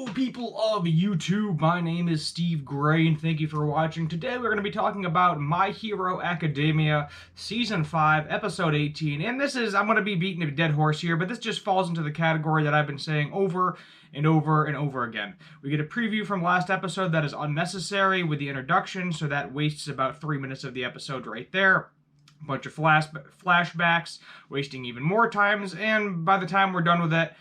Hello, people of YouTube. My name is Steve Gray, and thank you for watching. Today, we're going to be talking about My Hero Academia, Season 5, Episode 18. And I'm going to be beating a dead horse here, but this just falls into the category that I've been saying over and over and over again. We get a preview from last episode that is unnecessary with the introduction, so that wastes about 3 minutes of the episode right there. A bunch of flashbacks, wasting even more times, and by the time we're done with it,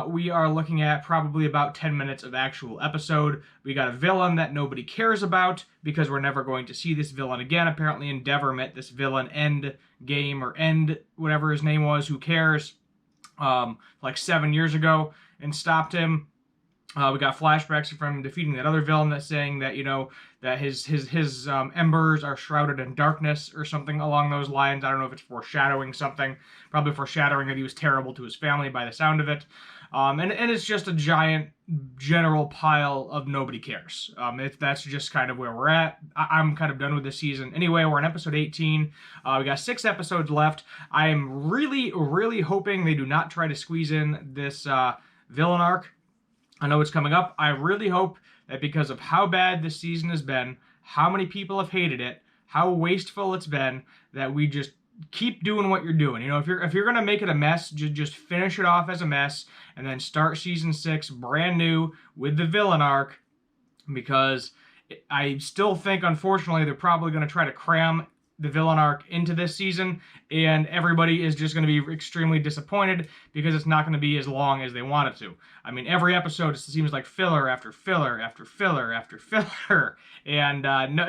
we are looking at probably about 10 minutes of actual episode. We got a villain that nobody cares about because we're never going to see this villain again. Apparently Endeavor met this villain End Game or End, whatever his name was, who cares, like 7 years ago and stopped him. We got flashbacks from him defeating that other villain that's saying that, that his embers are shrouded in darkness or something along those lines. I don't know if it's foreshadowing something. Probably foreshadowing that he was terrible to his family by the sound of it. And it's just a giant general pile of nobody cares. That's just kind of where we're at. I'm kind of done with this season. Anyway, we're on episode 18. We got 6 episodes left. I am really, really hoping they do not try to squeeze in this villain arc. I know it's coming up. I really hope that because of how bad this season has been, how many people have hated it, how wasteful it's been, that we just keep doing what you're doing. If you're gonna make it a mess, just finish it off as a mess, and then start season 6 brand new with the villain arc. Because I still think, unfortunately, they're probably gonna try to cram the villain arc into this season, and everybody is just going to be extremely disappointed because it's not going to be as long as they want it to. I mean, every episode seems like filler after filler after filler after filler, and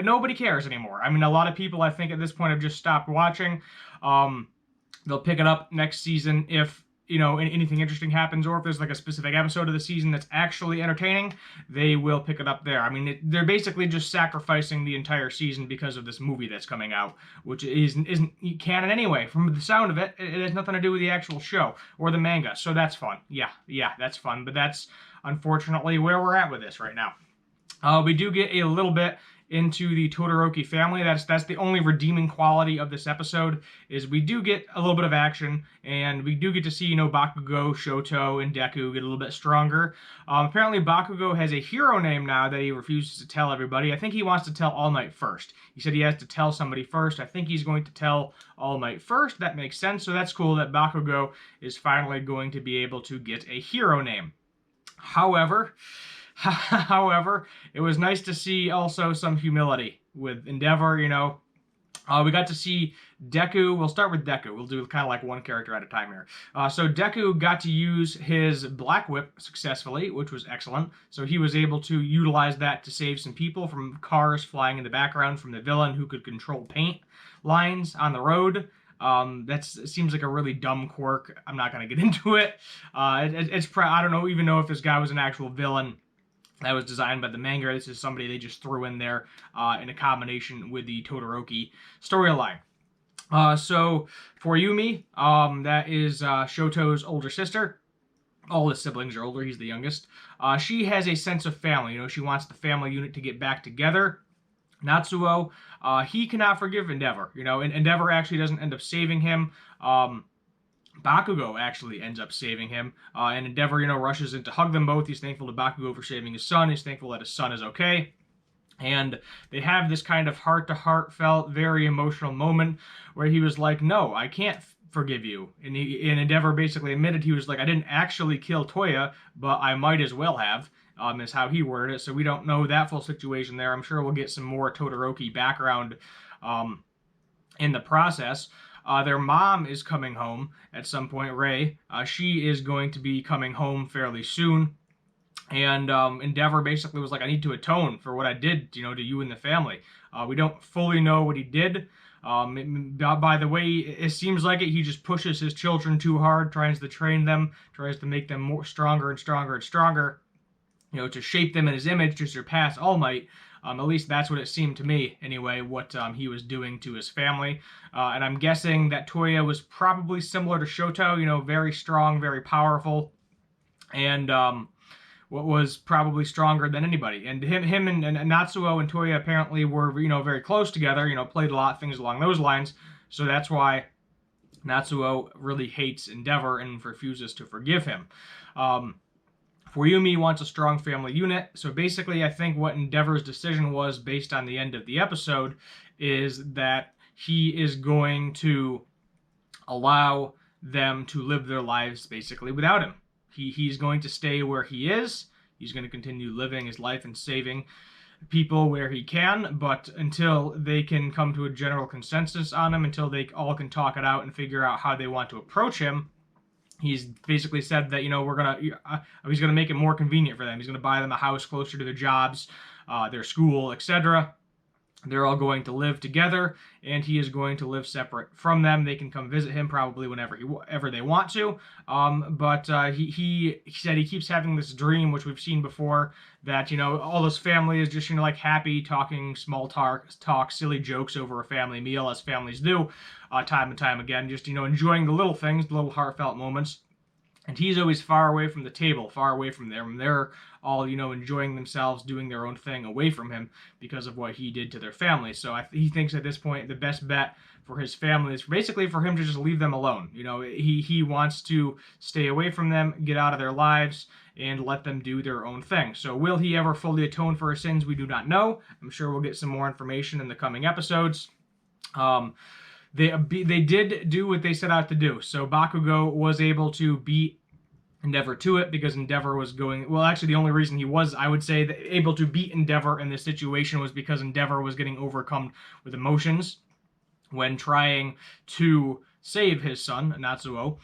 nobody cares anymore. I mean, a lot of people, I think, at this point have just stopped watching. They'll pick it up next season if anything interesting happens, or if there's like a specific episode of the season that's actually entertaining, they will pick it up there. I mean, they're basically just sacrificing the entire season because of this movie that's coming out, which isn't canon anyway. From the sound of it, it has nothing to do with the actual show or the manga, so that's fun. Yeah, that's fun, but that's unfortunately where we're at with this right now. We do get a little bit into the Todoroki family. That's the only redeeming quality of this episode, is we do get a little bit of action, and we do get to see, Bakugo, Shoto, and Deku get a little bit stronger. Apparently Bakugo has a hero name now that he refuses to tell everybody. I think he wants to tell All Might first. He said he has to tell somebody first. I think he's going to tell All Might first. That makes sense. So that's cool that Bakugo is finally going to be able to get a hero name. However, it was nice to see also some humility with Endeavor. We got to see Deku. We'll start with Deku. We'll do kind of like one character at a time here. So Deku got to use his Black Whip successfully, which was excellent. So he was able to utilize that to save some people from cars flying in the background from the villain who could control paint lines on the road. That seems like a really dumb quirk. I'm not going to get into it. I don't even know if this guy was an actual villain that was designed by the manga. This is somebody they just threw in there in a combination with the Todoroki storyline. So for Yumi, that is Shoto's older sister. All his siblings are older. He's the youngest. She has a sense of family. She wants the family unit to get back together. Natsuo, he cannot forgive Endeavor. And Endeavor actually doesn't end up saving him. Bakugo actually ends up saving him, and Endeavor, rushes in to hug them both. He's thankful to Bakugo for saving his son. He's thankful that his son is okay. And they have this kind of heart-to-heart felt, very emotional moment where he was like, no, I can't forgive you. And Endeavor basically admitted, he was like, I didn't actually kill Toya, but I might as well have, is how he worded it. So we don't know that full situation there. I'm sure we'll get some more Todoroki background in the process. Their mom is coming home at some point, Rei. She is going to be coming home fairly soon. And Endeavor basically was like, I need to atone for what I did, to you and the family. We don't fully know what he did. By the way, it seems like he just pushes his children too hard, tries to train them, tries to make them more stronger and stronger and stronger, to shape them in his image to surpass All Might. At least that's what it seemed to me, anyway, what he was doing to his family. And I'm guessing that Toya was probably similar to Shoto, very strong, very powerful, and what was probably stronger than anybody. And him and Natsuo and Toya apparently were, very close together, played a lot of things along those lines. So that's why Natsuo really hates Endeavor and refuses to forgive him. Fuyumi wants a strong family unit. So basically, I think what Endeavor's decision was, based on the end of the episode, is that he is going to allow them to live their lives basically without him. He's going to stay where he is. He's going to continue living his life and saving people where he can, but until they can come to a general consensus on him, until they all can talk it out and figure out how they want to approach him, he's basically said that, he's gonna make it more convenient for them. He's gonna buy them a house closer to their jobs, their school, etc. They're all going to live together, and he is going to live separate from them. They can come visit him probably whenever ever they want to. But he said he keeps having this dream, which we've seen before, that all this family is just like happy, talking small talk, silly jokes over a family meal, as families do, time and time again. Just enjoying the little things, the little heartfelt moments. And he's always far away from the table, far away from them. They're all, enjoying themselves, doing their own thing away from him because of what he did to their family. So he thinks at this point the best bet for his family is basically for him to just leave them alone. He wants to stay away from them, get out of their lives, and let them do their own thing. So will he ever fully atone for his sins? We do not know. I'm sure we'll get some more information in the coming episodes. They did do what they set out to do. So Bakugo was able to beat Endeavor to it because Endeavor was going... Well, actually, the only reason he was, I would say, able to beat Endeavor in this situation was because Endeavor was getting overcome with emotions when trying to save his son, Natsuo,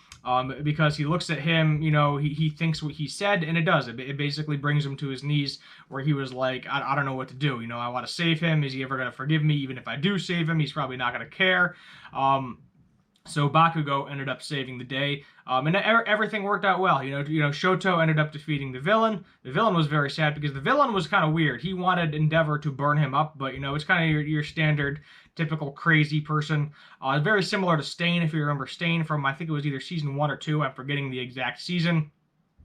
because he looks at him, he thinks what he said, and it does. It basically brings him to his knees, where he was like, I don't know what to do. I want to save him. Is he ever going to forgive me? Even if I do save him, he's probably not going to care. So Bakugo ended up saving the day, and everything worked out well. Shoto ended up defeating the villain. The villain was very sad because the villain was kind of weird. He wanted Endeavor to burn him up, but it's kind of your standard, typical crazy person. Very similar to Stain, if you remember Stain from, I think it was either season 1 or 2. I'm forgetting the exact season,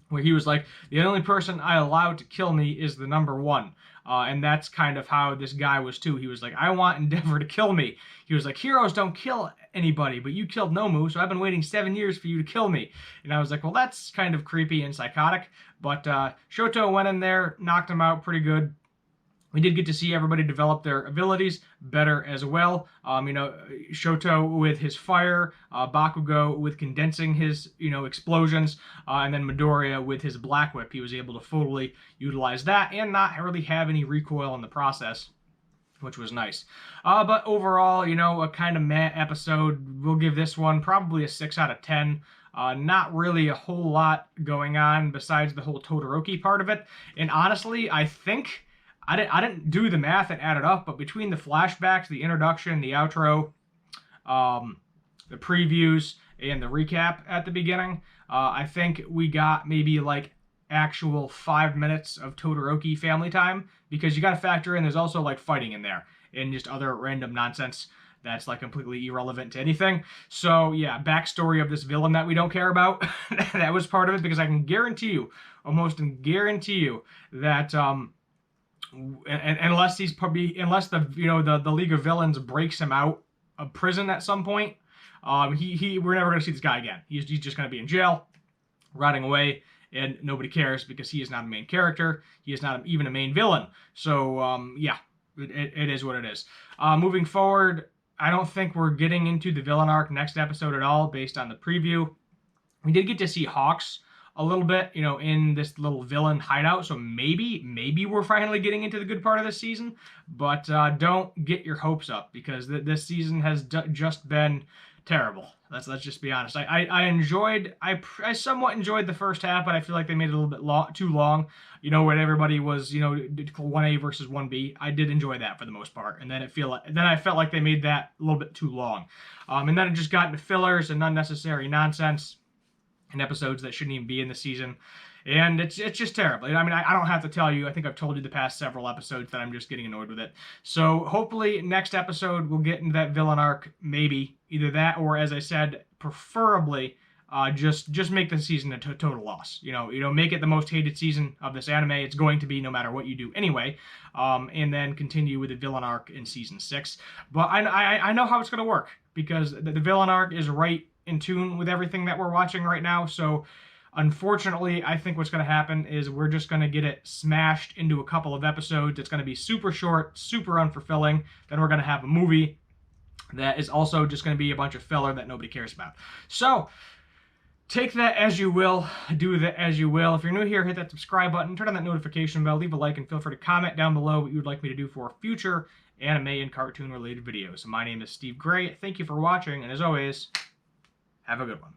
where he was like, the only person I allowed to kill me is the number one. And that's kind of how this guy was too. He was like, I want Endeavor to kill me. He was like, heroes don't kill anybody, but you killed Nomu, so I've been waiting 7 years for you to kill me. And I was like, well, that's kind of creepy and psychotic. But Shoto went in there, knocked him out pretty good. We did get to see everybody develop their abilities better as well. Shoto with his fire, Bakugo with condensing his, explosions, and then Midoriya with his Black Whip. He was able to fully utilize that and not really have any recoil in the process, which was nice. But overall, a kind of meh episode. We'll give this one probably a 6 out of 10. Not really a whole lot going on besides the whole Todoroki part of it. And honestly, I think... I didn't do the math and add it up, but between the flashbacks, the introduction, the outro, the previews, and the recap at the beginning, I think we got maybe like actual 5 minutes of Todoroki family time, because you got to factor in there's also like fighting in there and just other random nonsense that's like completely irrelevant to anything. So yeah, backstory of this villain that we don't care about, that was part of it, because I can guarantee you, almost guarantee you, that unless the League of Villains breaks him out of prison at some point, we're never going to see this guy again. He's just going to be in jail, rotting away, and nobody cares because he is not a main character. He is not even a main villain. So yeah, it is what it is. Moving forward, I don't think we're getting into the villain arc next episode at all based on the preview. We did get to see Hawks a little bit, in this little villain hideout. So maybe we're finally getting into the good part of this season. But don't get your hopes up, because this season has just been terrible. Let's just be honest. I somewhat enjoyed the first half, but I feel like they made it a little bit too long. When everybody was 1A versus 1B. I did enjoy that for the most part, and then I felt like they made that a little bit too long. And then it just got into fillers and unnecessary nonsense and episodes that shouldn't even be in the season, and it's just terrible. I mean, I don't have to tell you. I think I've told you the past several episodes that I'm just getting annoyed with it. So hopefully next episode we'll get into that villain arc. Maybe either that, or as I said, preferably just make the season a total loss. Make it the most hated season of this anime. It's going to be no matter what you do anyway. And then continue with the villain arc in season 6. But I know how it's going to work, because the villain arc is right in tune with everything that we're watching right now. So Unfortunately, I think what's going to happen is we're just going to get it smashed into a couple of episodes. It's going to be super short, super unfulfilling. Then we're going to have a movie that is also just going to be a bunch of filler that nobody cares about. So, take that as you will, do that as you will. If you're new here, hit that subscribe button, turn on that notification bell, leave a like, and feel free to comment down below what you would like me to do for future anime and cartoon related videos. My name is Steve Gray. Thank you for watching, and as always, have a good one.